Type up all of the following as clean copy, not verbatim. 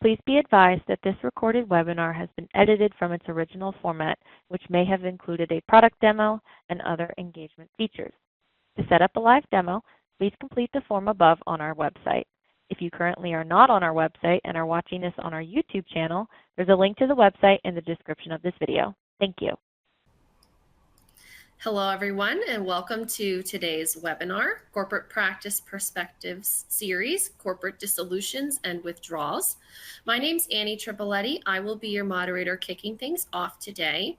Please be advised that this recorded webinar has been edited from its original format, which may have included a product demo and other engagement features. To set up a live demo, please complete the form above on our website. If you currently are not on our website and are watching this on our YouTube channel, there's a link to the website in the description of this video. Thank you. Hello, everyone, and welcome to today's webinar, Corporate Practice Perspectives Series, Corporate Dissolutions and Withdrawals. My name's Annie Tripolletti. I will be your moderator kicking things off today.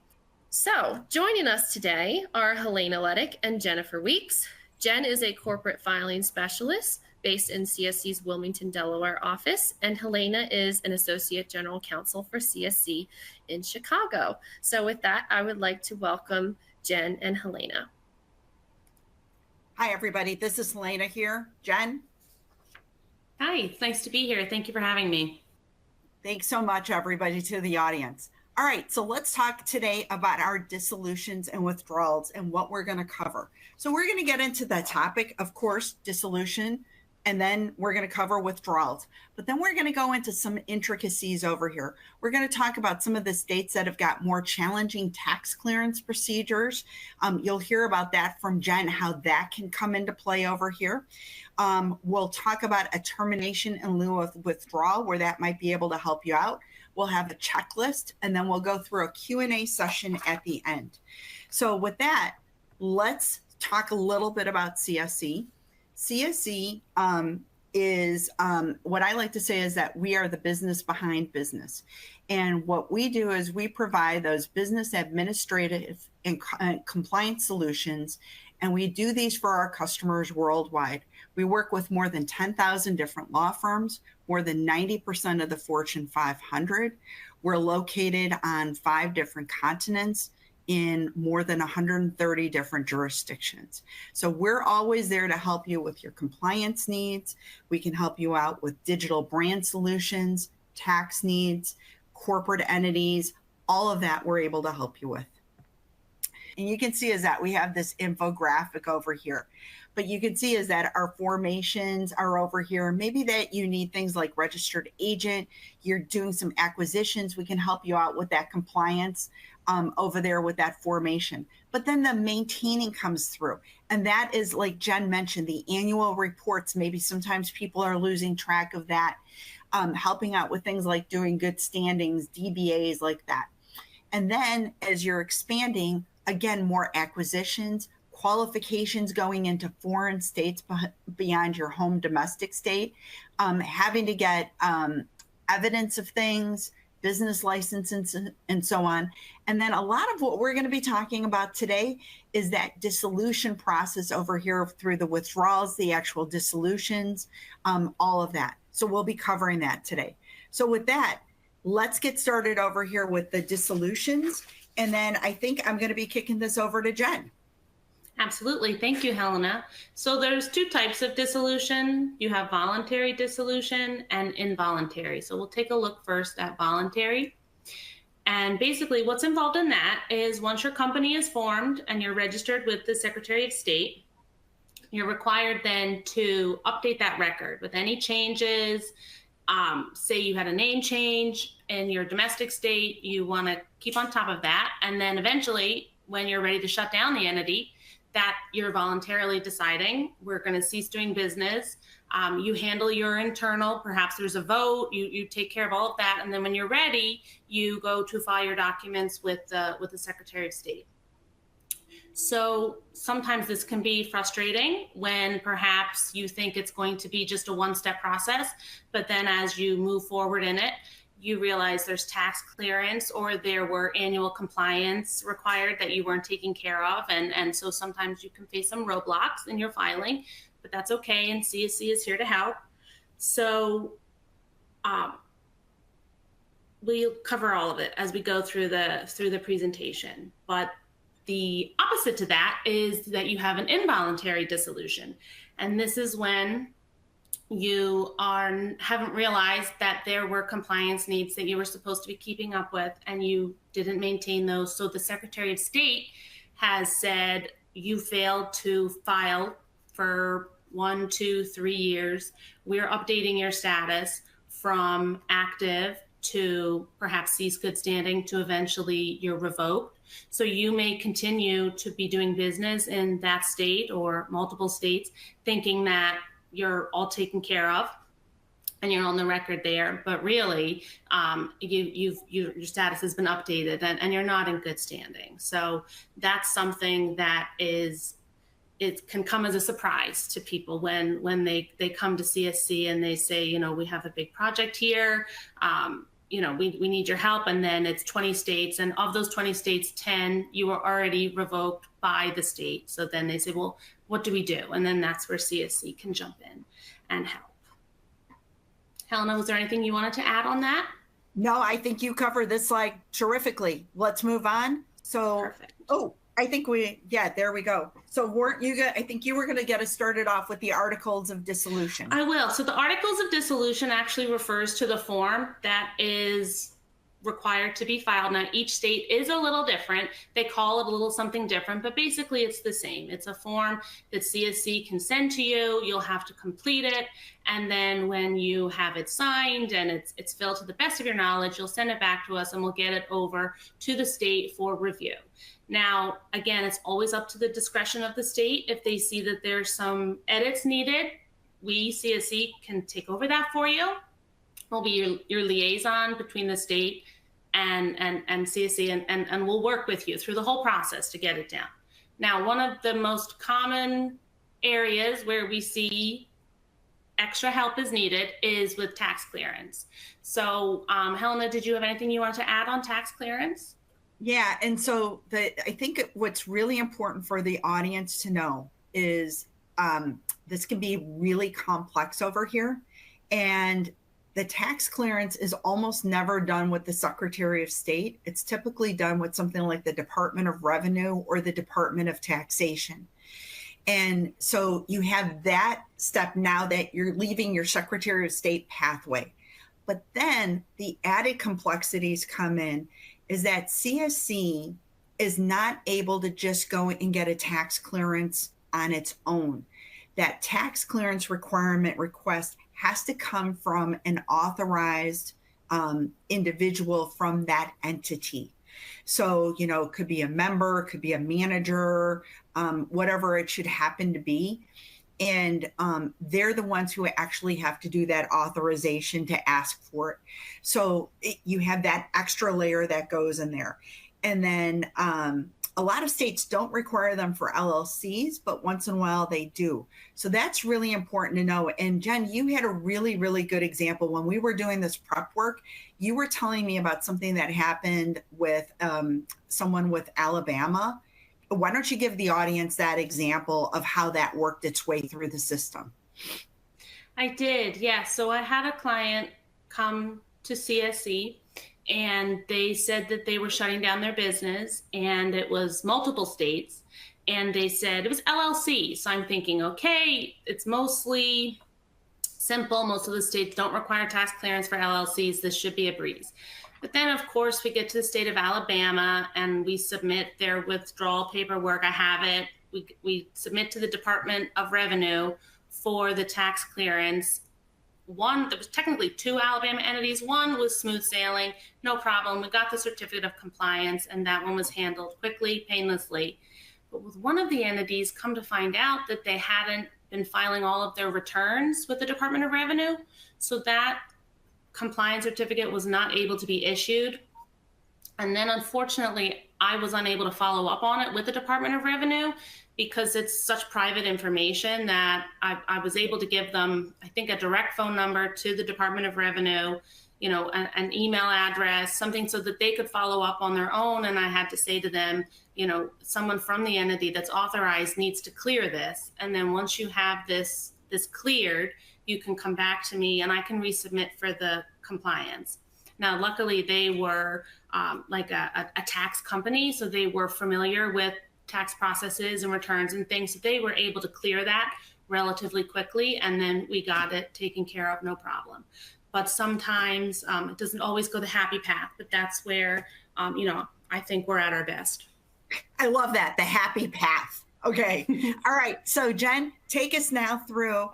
So, joining us today are Helena Ledic and Jennifer Weeks. Jen is a corporate filing specialist based in CSC's Wilmington, Delaware office, and Helena is an associate general counsel for CSC in Chicago. So with that, I would like to welcome Jen and Helena. Hi, everybody. This is Helena here. Jen? Hi, it's nice to be here. Thank you for having me. Thanks so much, everybody, to the audience. All right, so let's talk today about our dissolutions and withdrawals and what we're going to cover. So we're going to get into the topic, of course, dissolution, and then we're going to cover withdrawals. But then we're going to go into some intricacies over here. We're going to talk about some of the states that have got more challenging tax clearance procedures. You'll hear about that from Jen, how that can come into play over here. We'll talk about a termination in lieu of withdrawal, where that might be able to help you out. We'll have a checklist, and then we'll go through a Q&A session at the end. So with that, let's talk a little bit about CSC. CSC is what I like to say is that we are the business behind business. And what we do is we provide those business administrative and compliance solutions, and we do these for our customers worldwide. We work with more than 10,000 different law firms, more than 90% of the Fortune 500. We're located on 5 different continents in more than 130 different jurisdictions. So we're always there to help you with your compliance needs. We can help you out with digital brand solutions, tax needs, corporate entities, all of that we're able to help you with. And you can see is that we have this infographic over here. But you can see is that our formations are over here. Maybe that you need things like registered agent, you're doing some acquisitions, we can help you out with that compliance over there with that formation. But then the maintaining comes through. And that is, like Jen mentioned, the annual reports. Maybe sometimes people are losing track of that, helping out with things like doing good standings, DBAs like that. And then as you're expanding, again, more acquisitions, qualifications going into foreign states beyond your home domestic state, having to get evidence of things, business licenses, and so on. And then a lot of what we're going to be talking about today is that dissolution process over here through the withdrawals, the actual dissolutions, all of that. So we'll be covering that today. So with that, let's get started over here with the dissolutions. And then I think I'm going to be kicking this over to Jen. Absolutely. Thank you, Helena. So there's 2 types of dissolution. You have voluntary dissolution and involuntary. So we'll take a look first at voluntary. And basically what's involved in that is once your company is formed and you're registered with the Secretary of State, you're required then to update that record with any changes. Say you had a name change in your domestic state, you want to keep on top of that. And then eventually when you're ready to shut down the entity, that you're voluntarily deciding we're going to cease doing business. You handle your internal, perhaps there's a vote, you take care of all of that. And then when you're ready, you go to file your documents with the Secretary of State. So sometimes this can be frustrating when perhaps you think it's going to be just a one-step process, but then as you move forward in it, you realize there's tax clearance or there were annual compliance required that you weren't taking care of. And so sometimes you can face some roadblocks in your filing, but that's okay. And CSC is here to help. So we'll cover all of it as we go through the presentation. But the opposite to that is that you have an involuntary dissolution. And this is when you haven't realized that there were compliance needs that you were supposed to be keeping up with and you didn't maintain those. So the Secretary of State has said you failed to file for 1, 2, 3 years. We're updating your status from active to perhaps cease good standing to eventually you're revoked. So you may continue to be doing business in that state or multiple states thinking that you're all taken care of and you're on the record there, but really your status has been updated and you're not in good standing. So that's something that it can come as a surprise to people when they come to CSC and they say, we have a big project here, we need your help. And then it's 20 states. And of those 20 states, 10, you were already revoked by the state. So then they say, well, what do we do? And then that's where CSC can jump in and help. Helena, was there anything you wanted to add on that? No, I think you covered this terrifically. Let's move on. So, Perfect. I think there we go. So I think you were going to get us started off with the Articles of Dissolution. I will. So the Articles of Dissolution actually refers to the form that is required to be filed. Now, each state is a little different. They call it a little something different, but basically it's the same. It's a form that CSC can send to you. You'll have to complete it. And then when you have it signed and it's filled to the best of your knowledge, you'll send it back to us and we'll get it over to the state for review. Now, again, it's always up to the discretion of the state. If they see that there's some edits needed, we, CSC, can take over that for you. We'll be your liaison between the state and CSC, and we'll work with you through the whole process to get it down. Now, one of the most common areas where we see extra help is needed is with tax clearance. So, Helena, did you have anything you wanted to add on tax clearance? Yeah, and so I think what's really important for the audience to know is this can be really complex over here. And the tax clearance is almost never done with the Secretary of State. It's typically done with something like the Department of Revenue or the Department of Taxation. And so you have that step now that you're leaving your Secretary of State pathway. But then the added complexities come in is that CSC is not able to just go and get a tax clearance on its own. That tax clearance request has to come from an authorized individual from that entity. So, it could be a member, it could be a manager, whatever it should happen to be. And they're the ones who actually have to do that authorization to ask for it. So you have that extra layer that goes in there. And then a lot of states don't require them for LLCs, but once in a while they do. So that's really important to know. And Jen, you had a really, really good example. When we were doing this prep work, you were telling me about something that happened with someone with Alabama. Why don't you give the audience that example of how that worked its way through the system? I did, yeah. So I had a client come to CSC and they said that they were shutting down their business and it was multiple states. And they said it was LLC. So I'm thinking, okay, it's mostly simple. Most of the states don't require tax clearance for LLCs. This should be a breeze. But then, of course, we get to the state of Alabama and we submit their withdrawal paperwork. I have it. We submit to the Department of Revenue for the tax clearance. There was technically two Alabama entities. One was smooth sailing, no problem. We got the certificate of compliance and that one was handled quickly, painlessly. But with one of the entities, come to find out that they hadn't been filing all of their returns with the Department of Revenue. So that compliance certificate was not able to be issued. And then unfortunately, I was unable to follow up on it with the Department of Revenue because it's such private information that I was able to give them, I think, a direct phone number to the Department of Revenue, an email address, something so that they could follow up on their own. And I had to say to them, someone from the entity that's authorized needs to clear this. And then once you have this cleared, you can come back to me and I can resubmit for the compliance. Now, luckily, they were like a tax company, so they were familiar with tax processes and returns and things. So they were able to clear that relatively quickly, and then we got it taken care of, no problem. But sometimes it doesn't always go the happy path, but that's where, I think we're at our best. I love that, the happy path. Okay. All right. So Jen, take us now through,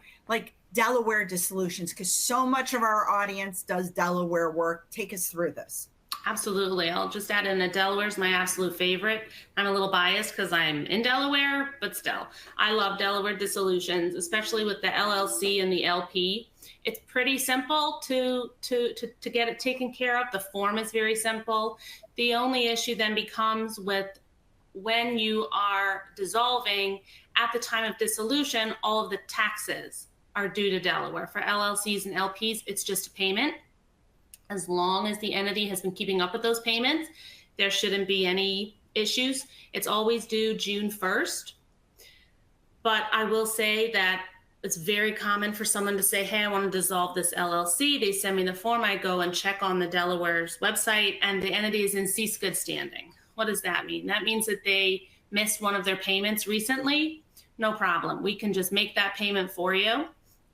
Delaware dissolutions, because so much of our audience does Delaware work. Take us through this. Absolutely. I'll just add in that Delaware is my absolute favorite. I'm a little biased because I'm in Delaware, but still, I love Delaware dissolutions, especially with the LLC and the LP. It's pretty simple to get it taken care of. The form is very simple. The only issue then becomes with when you are dissolving at the time of dissolution, all of the taxes are due to Delaware. For LLCs and LPs, it's just a payment. As long as the entity has been keeping up with those payments, there shouldn't be any issues. It's always due June 1st. But I will say that it's very common for someone to say, hey, I want to dissolve this LLC. They send me the form. I go and check on the Delaware's website, and the entity is in cease good standing. What does that mean? That means that they missed one of their payments recently. No problem. We can just make that payment for you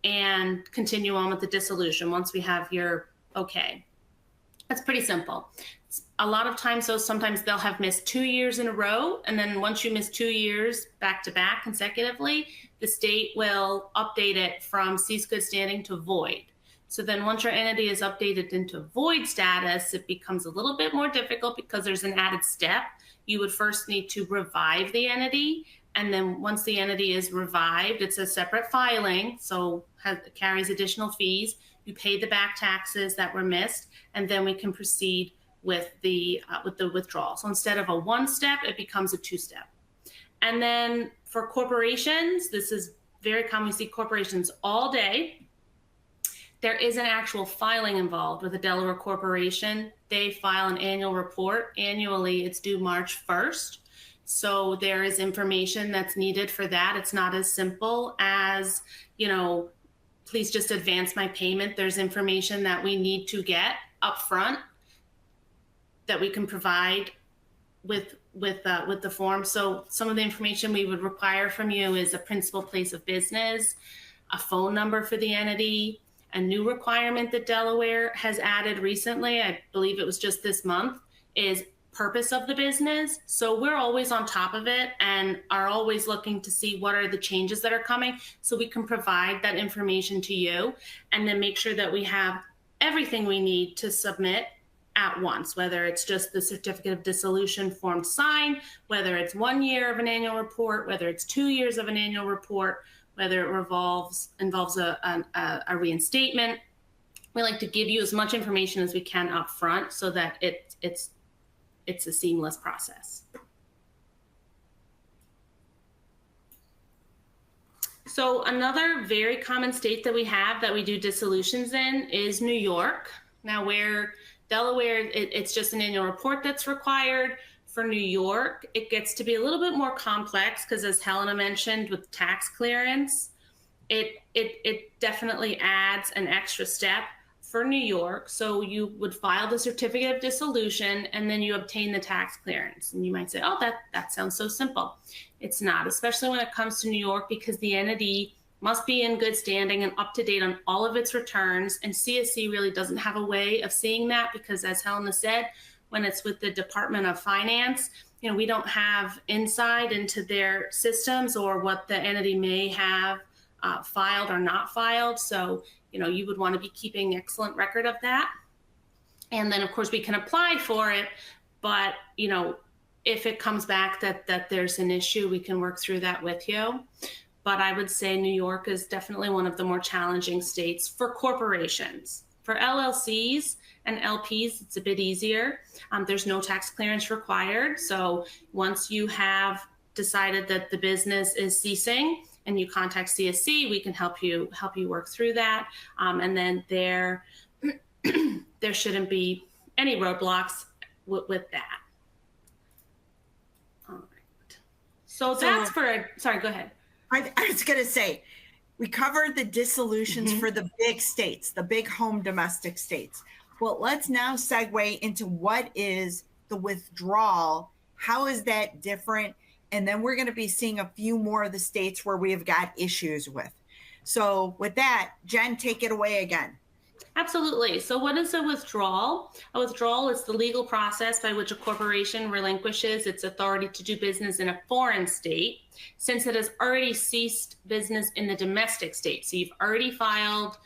and continue on with the dissolution once we have your okay. That's pretty simple. A lot of times, though, sometimes they'll have missed 2 years in a row. And then once you miss 2 years back to back consecutively, the state will update it from cease good standing to void. So then once your entity is updated into void status, it becomes a little bit more difficult because there's an added step. You would first need to revive the entity. And then once the entity is revived, it's a separate filing, so carries additional fees. You pay the back taxes that were missed, and then we can proceed with the withdrawal. So instead of a one-step, it becomes a two-step. And then for corporations, this is very common. We see corporations all day. There is an actual filing involved with a Delaware corporation. They file an annual report. Annually, it's due March 1st. So there is information that's needed for that. It's not as simple as, please just advance my payment. There's information that we need to get up front that we can provide with the form. So some of the information we would require from you is a principal place of business, a phone number for the entity, a new requirement that Delaware has added recently, I believe it was just this month, is purpose of the business. So we're always on top of it and are always looking to see what are the changes that are coming so we can provide that information to you and then make sure that we have everything we need to submit at once, whether it's just the certificate of dissolution form signed, whether it's 1 year of an annual report, whether it's 2 years of an annual report, whether it involves a reinstatement. We like to give you as much information as we can up front so that it's a seamless process. So another very common state that we have that we do dissolutions in is New York. Now where Delaware, it's just an annual report that's required. For New York, it gets to be a little bit more complex because as Helena mentioned with tax clearance, it definitely adds an extra step for New York. So you would file the certificate of dissolution and then you obtain the tax clearance. And you might say, oh, that sounds so simple. It's not, especially when it comes to New York, because the entity must be in good standing and up to date on all of its returns. And CSC really doesn't have a way of seeing that because as Helena said, when it's with the Department of Finance, we don't have insight into their systems or what the entity may have filed or not filed. So, you would want to be keeping excellent record of that. And then, of course, we can apply for it. But, if it comes back that there's an issue, we can work through that with you. But I would say New York is definitely one of the more challenging states for corporations. For LLCs and LPs, it's a bit easier. There's no tax clearance required. So once you have decided that the business is ceasing and you contact CSC, we can help you work through that. And then there shouldn't be any roadblocks with that. All right. So that's sorry, go ahead. I was going to say, we covered the dissolutions for the big states, the big home domestic states. Well, let's now segue into what is the withdrawal. How is that different? And then we're going to be seeing a few more of the states where we have got issues with. So with that, Jen, take it away again. Absolutely. So what is a withdrawal? A withdrawal is the legal process by which a corporation relinquishes its authority to do business in a foreign state since it has already ceased business in the domestic state. So you've already filed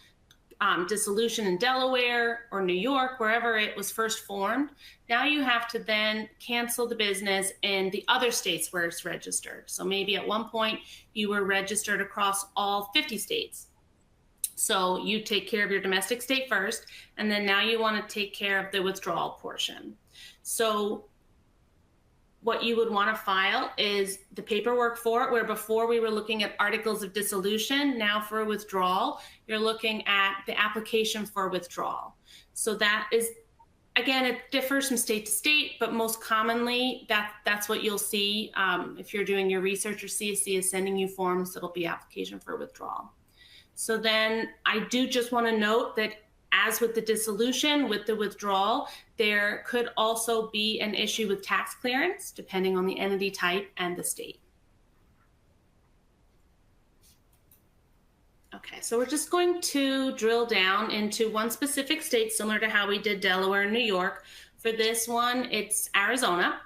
dissolution in Delaware or New York, wherever it was first formed. Now you have to then cancel the business in the other states where it's registered. So maybe at one point you were registered across all 50 states. So you take care of your domestic state first, and then now you want to take care of the withdrawal portion. So what you would want to file is the paperwork for it, where before we were looking at articles of dissolution. Now for a withdrawal, you're looking at the application for withdrawal. So that is, again, it differs from state to state, but most commonly that's what you'll see if you're doing your research, or CSC is sending you forms that'll be application for withdrawal. So then I do just want to note that as with the dissolution, with the withdrawal, there could also be an issue with tax clearance, depending on the entity type and the state. Okay, so we're just going to drill down into one specific state, similar to how we did Delaware and New York. For this one, it's Arizona.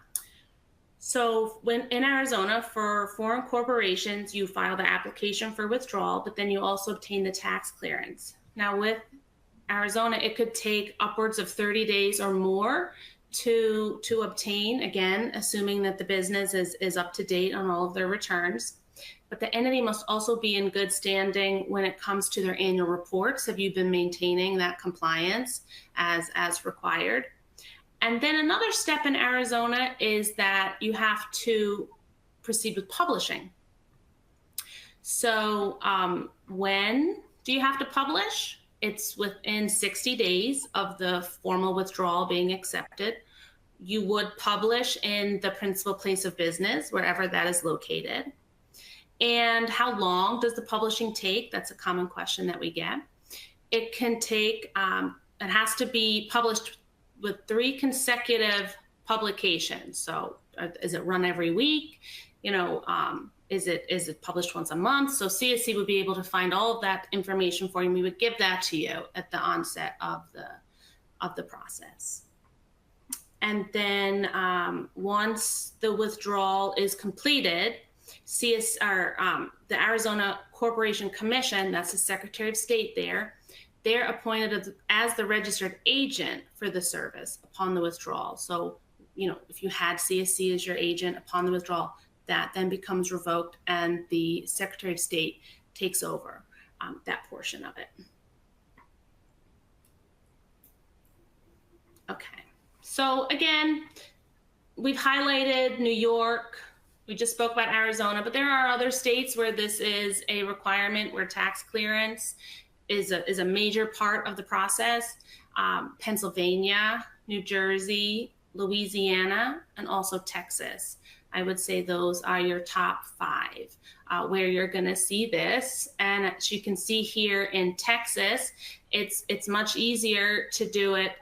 So when in Arizona, for foreign corporations, you file the application for withdrawal, but then you also obtain the tax clearance. Now with Arizona, it could take upwards of 30 days or more to obtain, again, assuming that the business is up to date on all of their returns. But the entity must also be in good standing when it comes to their annual reports. Have you been maintaining that compliance as required? And then another step in Arizona is that you have to proceed with publishing. So when do you have to publish? It's within 60 days of the formal withdrawal being accepted. You would publish in the principal place of business, wherever that is located. And how long does the publishing take? That's a common question that we get. It can take, it has to be published with 3 consecutive publications. So is it run every week? You know, is it published once a month? So CSC would be able to find all of that information for you, and we would give that to you at the onset of the process. And then once the withdrawal is completed, the Arizona Corporation Commission, that's the Secretary of State there, they're appointed as the registered agent for the service upon the withdrawal. So, you know, if you had CSC as your agent upon the withdrawal, that then becomes revoked, and the Secretary of State takes over that portion of it. Okay, so again, we've highlighted New York. We just spoke about Arizona, but there are other states where this is a requirement, where tax clearance is a major part of the process. Pennsylvania, New Jersey, Louisiana, and also Texas. I would say those are your top 5 where you're going to see this. And as you can see here in Texas, it's much easier to do it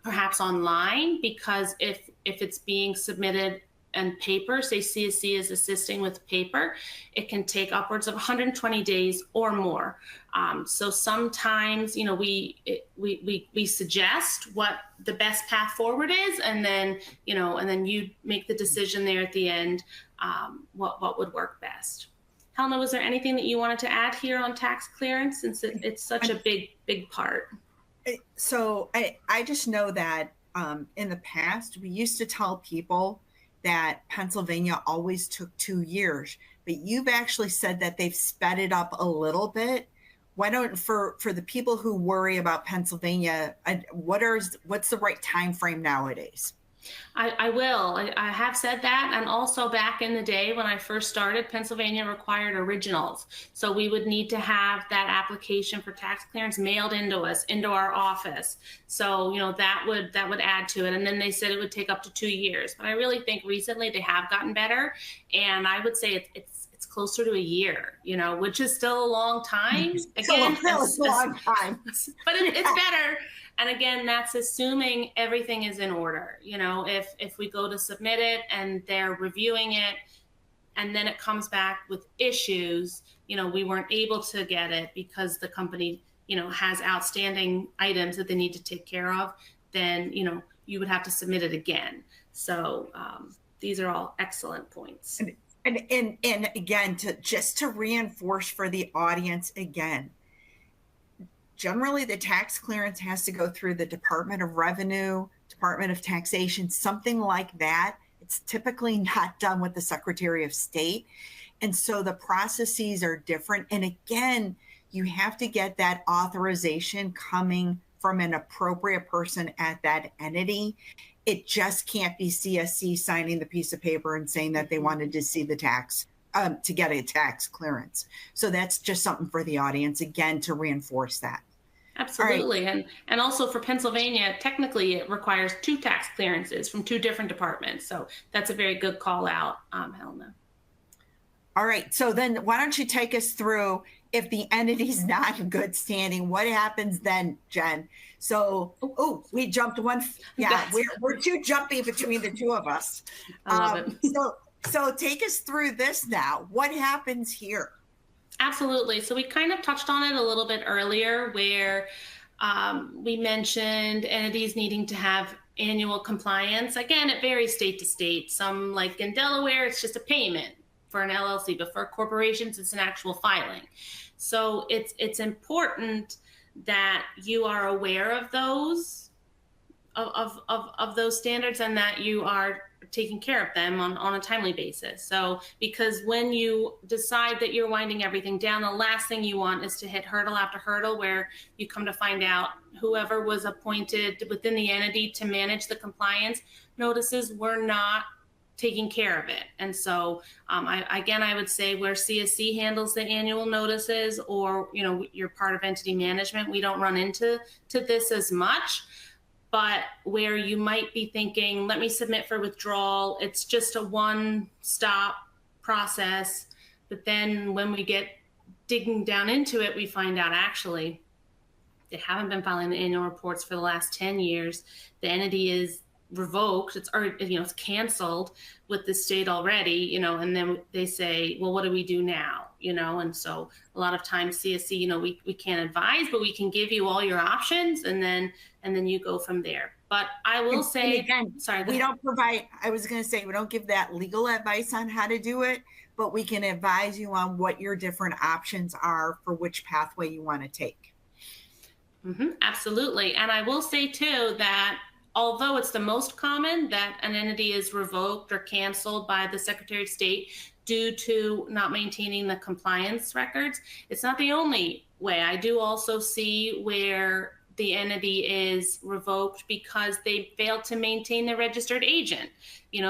perhaps online, because if it's being submitted in paper, say CSC is assisting with paper, it can take upwards of 120 days or more. So sometimes, you know, we suggest what the best path forward is, and then, you know, and then you make the decision there at the end, what would work best. Helena, was there anything that you wanted to add here on tax clearance, since it's such a big part? So I just know that in the past, we used to tell people that Pennsylvania always took 2 years, but you've actually said that they've sped it up a little bit. Why don't, for the people who worry about Pennsylvania, what's the right time frame nowadays? I will. I have said that. And also back in the day when I first started, Pennsylvania required originals. So we would need to have that application for tax clearance mailed into us, into our office. So, you know, that would add to it. And then they said it would take up to 2 years. But I really think recently they have gotten better. And I would say it's closer to a year, you know, which is still a long time. Again, it's a long time. But it's better. And again, that's assuming everything is in order. You know, if we go to submit it and they're reviewing it, and then it comes back with issues, you know, we weren't able to get it because the company has outstanding items that they need to take care of, then, you would have to submit it again. So these are all excellent points. And again, to reinforce for the audience again, generally the tax clearance has to go through the Department of Revenue, Department of Taxation, something like that. It's typically not done with the Secretary of State. And so the processes are different. And again, you have to get that authorization coming from an appropriate person at that entity. It just can't be CSC signing the piece of paper and saying that they wanted to see the tax, to get a tax clearance. So that's just something for the audience, again, to reinforce that. Absolutely. Right. And also for Pennsylvania, technically it requires 2 tax clearances from 2 different departments. So that's a very good call out, Helena. All right. So then why don't you take us through, if the entity's not in good standing, what happens then, Jen? So, we jumped one. Yeah, we're too jumpy between the two of us. I love it. So take us through this now. What happens here? Absolutely. So we kind of touched on it a little bit earlier, where we mentioned entities needing to have annual compliance. Again, it varies state to state. Some, like in Delaware, it's just a payment for an LLC, but for corporations, it's an actual filing. So it's important that you are aware of those of those standards, and that you are taking care of them on a timely basis. So, because when you decide that you're winding everything down, the last thing you want is to hit hurdle after hurdle, where you come to find out whoever was appointed within the entity to manage the compliance notices were not taking care of it. And so I would say where CSC handles the annual notices, or you're part of entity management, we don't run into this as much. But where you might be thinking, let me submit for withdrawal, it's just a one-stop process. But then when we get digging down into it, we find out actually they haven't been filing the annual reports for the last 10 years. The entity is revoked, it's canceled with the state already, and then they say, well, what do we do now? And so a lot of times CSC, we can't advise, but we can give you all your options, and then you go from there. But I will say, again, sorry, we don't provide, I was going to say, we don't give that legal advice on how to do it, but we can advise you on what your different options are for which pathway you want to take. Absolutely. And I will say too, that although it's the most common that an entity is revoked or canceled by the Secretary of State due to not maintaining the compliance records, it's not the only way. I do also see where the entity is revoked because they failed to maintain the registered agent.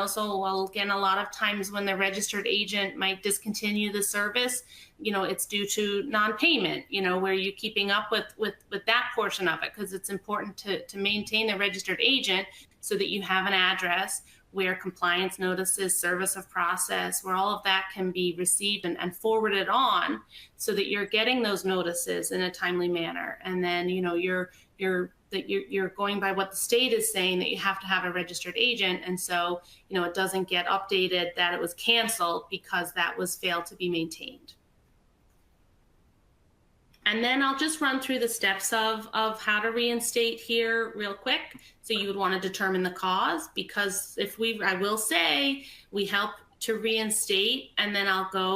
So again, a lot of times when the registered agent might discontinue the service, it's due to non-payment, where you're keeping up with that portion of it, because it's important to maintain the registered agent so that you have an address where compliance notices, service of process, where all of that can be received and forwarded on, so that you're getting those notices in a timely manner. And then, you're going by what the state is saying, that you have to have a registered agent. And so, it doesn't get updated that it was canceled because that was failed to be maintained. And then I'll just run through the steps of how to reinstate here real quick. So you would want to determine the cause, because I will say we help to reinstate, and then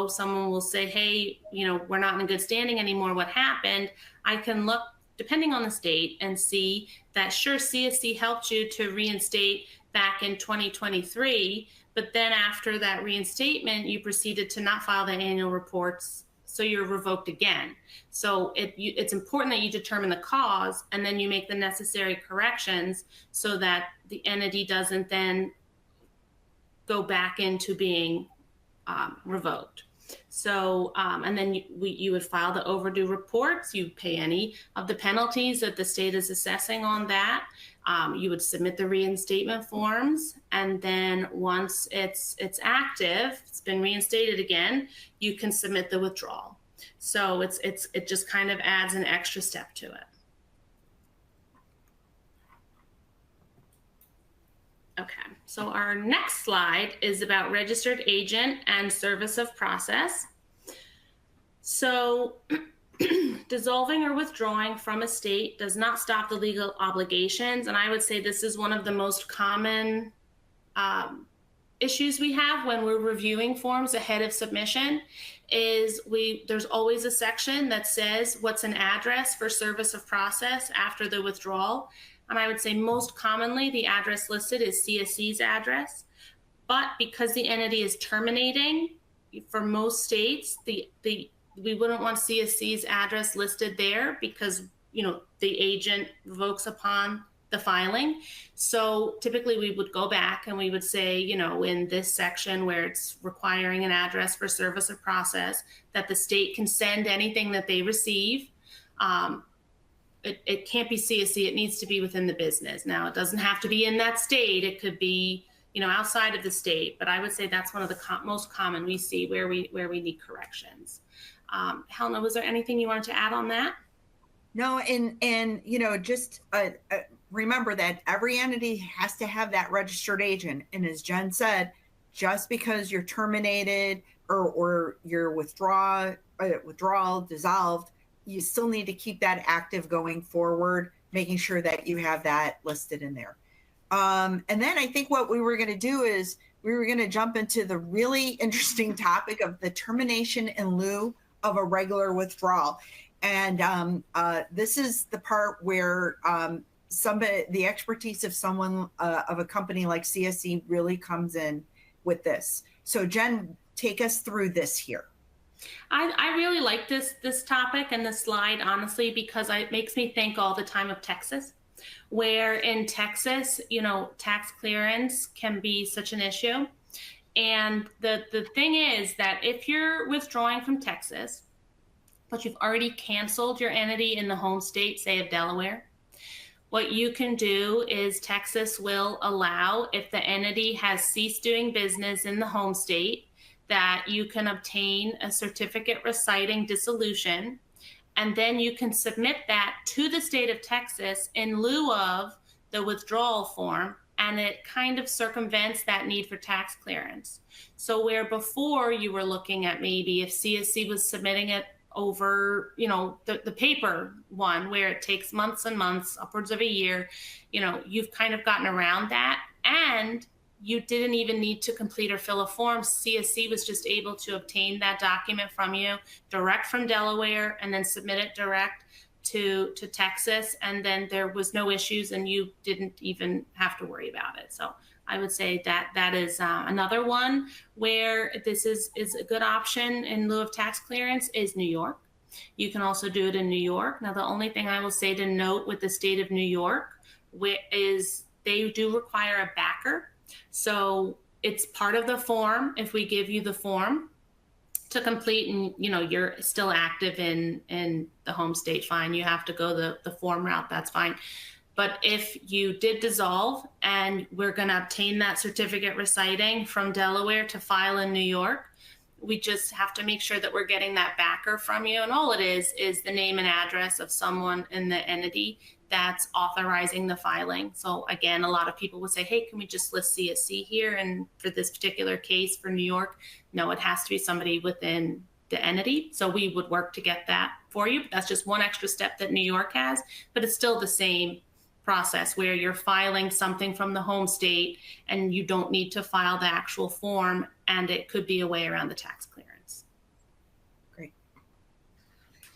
someone will say, hey, we're not in good standing anymore. What happened? I can look, depending on the state, and see that sure, CSC helped you to reinstate back in 2023, but then after that reinstatement, you proceeded to not file the annual reports, so you're revoked again. So it's important that you determine the cause, and then you make the necessary corrections so that the entity doesn't then go back into being revoked. So, and then you would file the overdue reports. You pay any of the penalties that the state is assessing on that. You would submit the reinstatement forms, and then once it's active, it's been reinstated again, you can submit the withdrawal. So it just kind of adds an extra step to it. Okay, so our next slide is about registered agent and service of process. So dissolving or withdrawing from a state does not stop the legal obligations. And I would say this is one of the most common issues we have when we're reviewing forms ahead of submission. Is there's always a section that says what's an address for service of process after the withdrawal. And I would say most commonly the address listed is CSC's address. But because the entity is terminating, for most states, we wouldn't want CSC's address listed there because, you know, the agent revokes upon the filing. So typically we would go back and we would say, you know, in this section where it's requiring an address for service of process, that the state can send anything that they receive. It can't be CSC, it needs to be within the business. Now, it doesn't have to be in that state, it could be, you know, outside of the state, but I would say that's one of the most common we see where we need corrections. Helena, was there anything you wanted to add on that? No, and you know, just remember that every entity has to have that registered agent. And as Jen said, just because you're terminated or your withdrawal dissolved, you still need to keep that active going forward, making sure that you have that listed in there. And then I think what we were going to do is we were going to jump into the really interesting topic of the termination in lieu of a regular withdrawal. And this is the part where the expertise of someone of a company like CSC really comes in with this. So Jen, take us through this here. I really like this topic and this slide, honestly, because it makes me think all the time of Texas, where in Texas, you know, tax clearance can be such an issue. And the thing is that if you're withdrawing from Texas, but you've already canceled your entity in the home state, say of Delaware, what you can do is Texas will allow, if the entity has ceased doing business in the home state, that you can obtain a certificate reciting dissolution, and then you can submit that to the state of Texas in lieu of the withdrawal form, and it kind of circumvents that need for tax clearance. So where before you were looking at maybe if CSC was submitting it over, you know, the paper one where it takes months and months, upwards of a year, you know, you've kind of gotten around that, and you didn't even need to complete or fill a form. CSC was just able to obtain that document from you direct from Delaware and then submit it direct to Texas. And then there was no issues and you didn't even have to worry about it. So I would say that is another one where this is a good option in lieu of tax clearance is New York. You can also do it in New York. Now, the only thing I will say to note with the state of New York is they do require a backer. So it's part of the form. If we give you the form to complete and, you know, you're still active in the home state, fine. You have to go the form route, that's fine. But if you did dissolve and we're going to obtain that certificate reciting from Delaware to file in New York, we just have to make sure that we're getting that backer from you. And all it is the name and address of someone in the entity that's authorizing the filing. So again, a lot of people would say, hey, can we just list CSC here? And for this particular case for New York, no, it has to be somebody within the entity. So we would work to get that for you. That's just one extra step that New York has, but it's still the same process where you're filing something from the home state and you don't need to file the actual form, and it could be a way around the tax clearance. Great.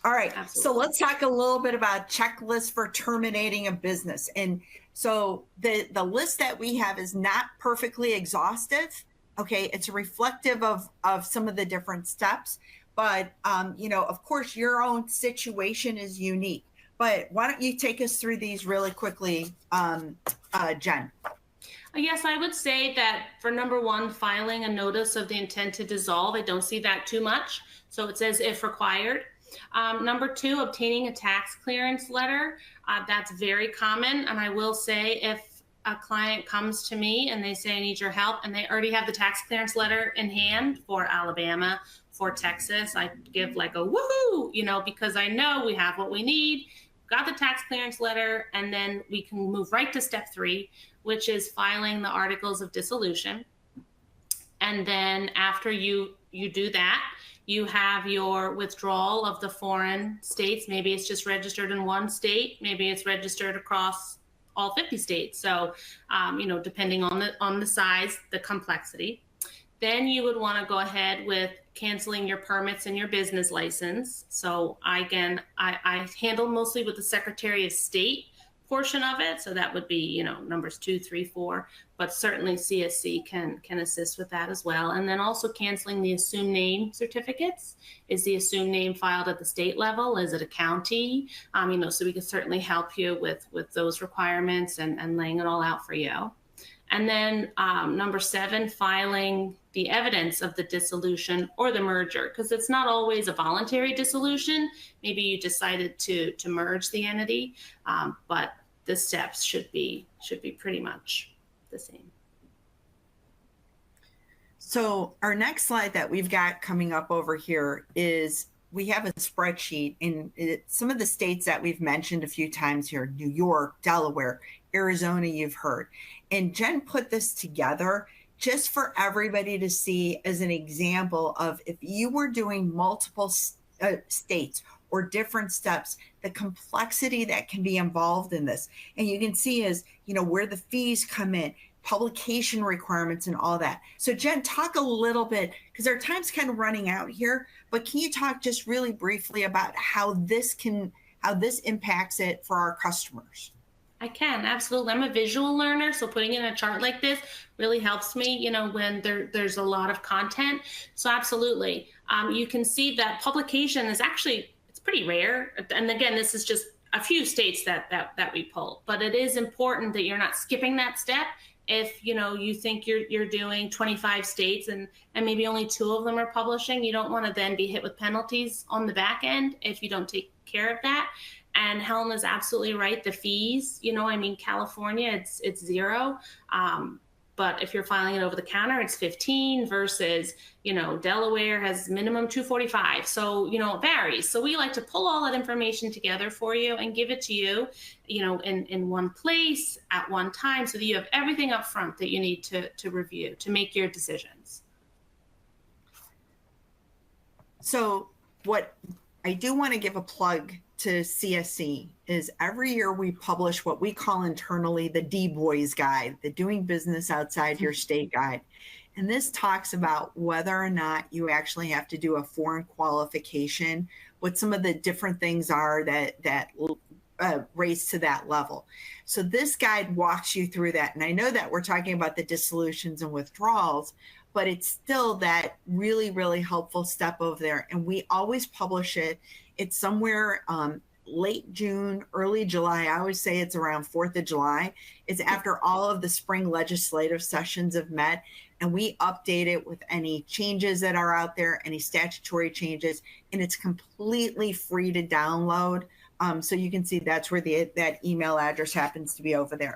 All right. Absolutely. So let's talk a little bit about checklists for terminating a business. And so the list that we have is not perfectly exhaustive. Okay. It's reflective of some of the different steps, but you know, of course your own situation is unique. But why don't you take us through these really quickly, Jen? Yes, I would say that for number one, filing a notice of the intent to dissolve, I don't see that too much. So it says if required. Number two, obtaining a tax clearance letter. That's very common. And I will say if a client comes to me and they say, I need your help, and they already have the tax clearance letter in hand for Alabama, for Texas, I give like a woohoo, you know, because I know we have what we need. Got the tax clearance letter, and then we can move right to step three, which is filing the articles of dissolution. And then after you do that, You have your withdrawal of the foreign states. Maybe it's just registered in one state. Maybe it's registered across all 50 states. So, depending on the size, the complexity. Then you would want to go ahead with canceling your permits and your business license. So I handle mostly with the Secretary of State portion of it. So that would be, numbers 2, 3, 4, but certainly CSC can assist with that as well. And then also canceling the assumed name certificates. Is the assumed name filed at the state level? Is it a county? So we can certainly help you with those requirements and laying it all out for you. And then number 7, filing the evidence of the dissolution or the merger, because it's not always a voluntary dissolution. Maybe you decided to merge the entity, but the steps should be pretty much the same. So our next slide that we've got coming up over here is we have a spreadsheet in some of the states that we've mentioned a few times here: New York, Delaware, Arizona, you've heard. And Jen put this together just for everybody to see as an example of if you were doing multiple states or different steps, the complexity that can be involved in this. And you can see is, where the fees come in, publication requirements and all that. So Jen, talk a little bit, because our time's kind of running out here, but can you talk just really briefly about how this impacts it for our customers? I can, absolutely. I'm a visual learner, so putting in a chart like this really helps me, when there's a lot of content. So absolutely. You can see that publication is it's pretty rare. And again, this is just a few states that we pull, but it is important that you're not skipping that step. If, you think you're doing 25 states and maybe only 2 of them are publishing, you don't want to then be hit with penalties on the back end if you don't take care of that. And Helena's absolutely right. The fees, California, it's 0. But if you're filing it over the counter, it's 15 versus, Delaware has minimum 245. So, it varies. So we like to pull all that information together for you and give it to you, in one place at one time, so that you have everything up front that you need to review to make your decisions. So what I do want to give a plug to CSC is every year we publish what we call internally the D-Boys Guide, the Doing Business Outside Your State Guide. And this talks about whether or not you actually have to do a foreign qualification, what some of the different things are that raise to that level. So this guide walks you through that. And I know that we're talking about the dissolutions and withdrawals, but it's still that really, really helpful step over there. And we always publish it. It's somewhere late June, early July. I always say it's around 4th of July. It's after all of the spring legislative sessions have met, and we update it with any changes that are out there, any statutory changes, and it's completely free to download. So you can see that's where that email address happens to be over there.